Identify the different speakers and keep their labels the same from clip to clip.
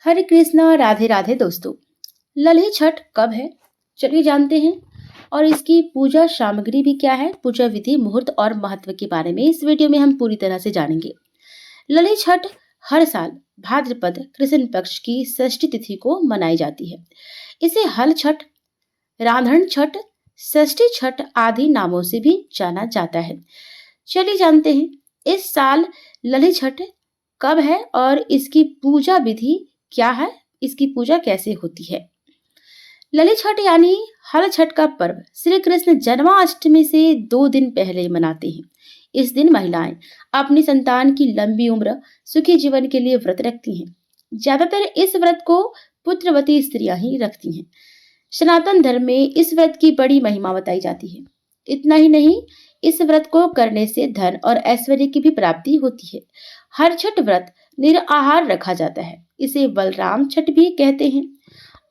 Speaker 1: हरे कृष्णा राधे राधे दोस्तों। लली छठ कब है, चलिए जानते हैं। और इसकी पूजा सामग्री भी क्या है, पूजा विधि, मुहूर्त और महत्व के बारे में इस वीडियो में हम पूरी तरह से जानेंगे। लली छठ हर साल भाद्रपद कृष्ण पक्ष की षष्ठी तिथि को मनाई जाती है। इसे हल छठ, रांधन छठ, षष्ठी छठ आदि नामों से भी जाना जाता है। चलिए जानते हैं इस साल लली छठ कब है और इसकी पूजा विधि क्या है, इसकी पूजा कैसे होती है। लली छठ यानी हल छठ का पर्व श्री कृष्ण जन्माष्टमी से 2 दिन पहले मनाते हैं। इस दिन महिलाएं अपनी संतान की लंबी उम्र, सुखी जीवन के लिए व्रत रखती हैं। ज्यादातर इस व्रत को पुत्रवती स्त्रियां ही रखती हैं। सनातन धर्म में इस व्रत की बड़ी महिमा बताई जाती है। इतना ही नहीं, इस व्रत को करने से धन और ऐश्वर्य की भी प्राप्ति होती है। हर छठ व्रत निराहार रखा जाता है। इसे बलराम छठ भी कहते हैं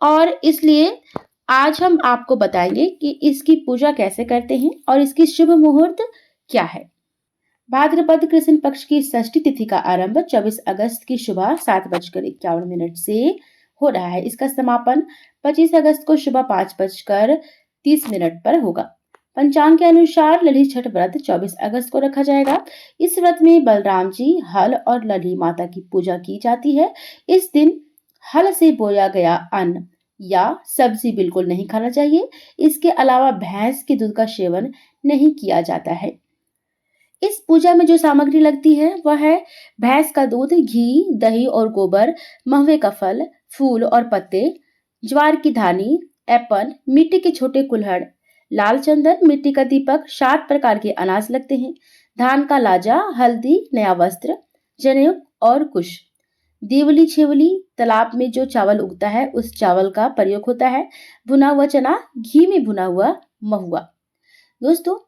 Speaker 1: और इसलिए आज हम आपको बताएंगे कि इसकी पूजा कैसे करते हैं और इसकी शुभ मुहूर्त क्या है। भाद्रपद कृष्ण पक्ष की षष्ठी तिथि का आरंभ 24 अगस्त की सुबह 7:51 से हो रहा है। इसका समापन 25 अगस्त को सुबह 5:30 पर होगा। पंचांग के अनुसार लली छठ व्रत 24 अगस्त को रखा जाएगा। इस व्रत में बलराम जी, हल और लली माता की पूजा की जाती है। इस दिन हल से बोया गया अन्न या सब्जी बिल्कुल नहीं खाना चाहिए। इसके अलावा भैंस के दूध का सेवन नहीं किया जाता है। इस पूजा में जो सामग्री लगती है वह है भैंस का दूध, घी, दही और गोबर, महुए का फल, फूल और पत्ते, ज्वार की धानी, एप्पल, मिट्टी के छोटे कुल्हड़, लाल चंदन, मिट्टी का दीपक, 7 प्रकार के अनाज लगते हैं, धान का लाजा, हल्दी, नया वस्त्र, जनेऊ और कुश। देवली छेवली, तालाब में जो चावल उगता है उस चावल का प्रयोग होता है। भुना हुआ चना, घी में भुना हुआ महुआ। दोस्तों,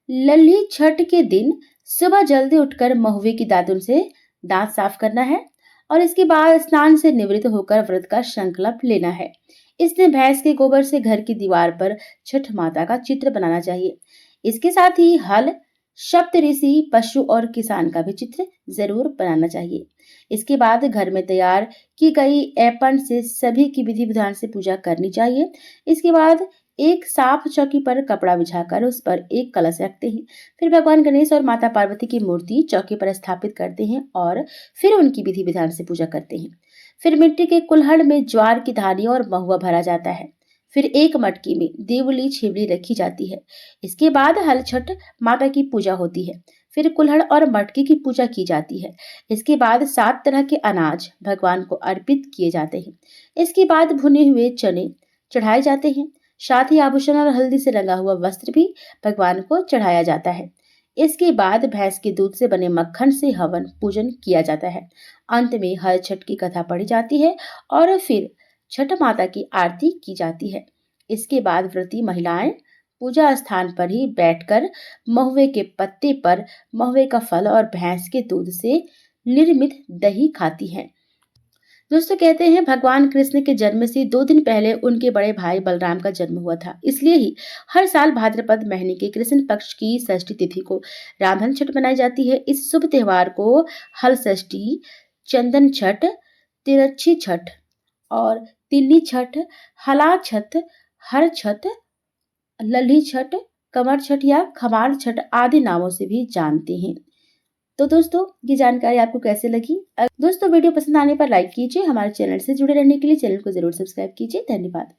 Speaker 1: लली छठ के दिन सुबह जल्दी उठकर महुए की दातुन से दांत साफ करना है और इसके बाद स्नान से निवृत्त होकर व्रत का संकल्प लेना है। इस दिन भैंस के गोबर से घर की दीवार पर छठ माता का चित्र बनाना चाहिए। इसके साथ ही हल, सप्तऋषि, पशु और किसान का भी चित्र जरूर बनाना चाहिए। इसके बाद घर में तैयार की गई ऐपन से सभी की विधि विधान से पूजा करनी चाहिए। इसके बाद एक साफ चौकी पर कपड़ा बिछाकर उस पर एक कलश रखते हैं। फिर भगवान गणेश और माता पार्वती की मूर्ति चौकी पर स्थापित करते हैं और फिर उनकी विधि विधान से पूजा करते हैं। फिर मिट्टी के कुल्हड़ में ज्वार की धानी और महुआ भरा जाता है। फिर एक मटकी में देवली छिवली रखी जाती है। इसके बाद हल छठ माता की पूजा होती है। फिर कुल्हड़ और मटकी की पूजा की जाती है। इसके बाद 7 तरह के अनाज भगवान को अर्पित किए जाते हैं। इसके बाद भुने हुए चने चढ़ाए जाते हैं। साथ ही आभूषण और हल्दी से रंगा हुआ वस्त्र भी भगवान को चढ़ाया जाता है। इसके बाद भैंस के दूध से बने मक्खन से हवन पूजन किया जाता है। अंत में हर छठ की कथा पढ़ी जाती है और फिर छठ माता की आरती की जाती है। इसके बाद व्रती महिलाएं पूजा स्थान पर ही बैठकर महुए के पत्ते पर महुए का फल और भैंस के दूध से निर्मित दही खाती हैं। दोस्तों, कहते हैं भगवान कृष्ण के जन्म से 2 दिन पहले उनके बड़े भाई बलराम का जन्म हुआ था। इसलिए ही हर साल भाद्रपद महीने के कृष्ण पक्ष की षष्ठी तिथि को रांधन छठ मनाई जाती है। इस शुभ त्योहार को हल षष्ठी, चंदन छठ, तिरछी छठ और तिल्ली छठ, हला छठ, हर छठ, लली छठ, कमर छठ या खमार छठ आदि नामों से भी जानते हैं। तो दोस्तों, ये जानकारी आपको कैसे लगी? दोस्तों, वीडियो पसंद आने पर लाइक कीजिए। हमारे चैनल से जुड़े रहने के लिए चैनल को जरूर सब्सक्राइब कीजिए। धन्यवाद।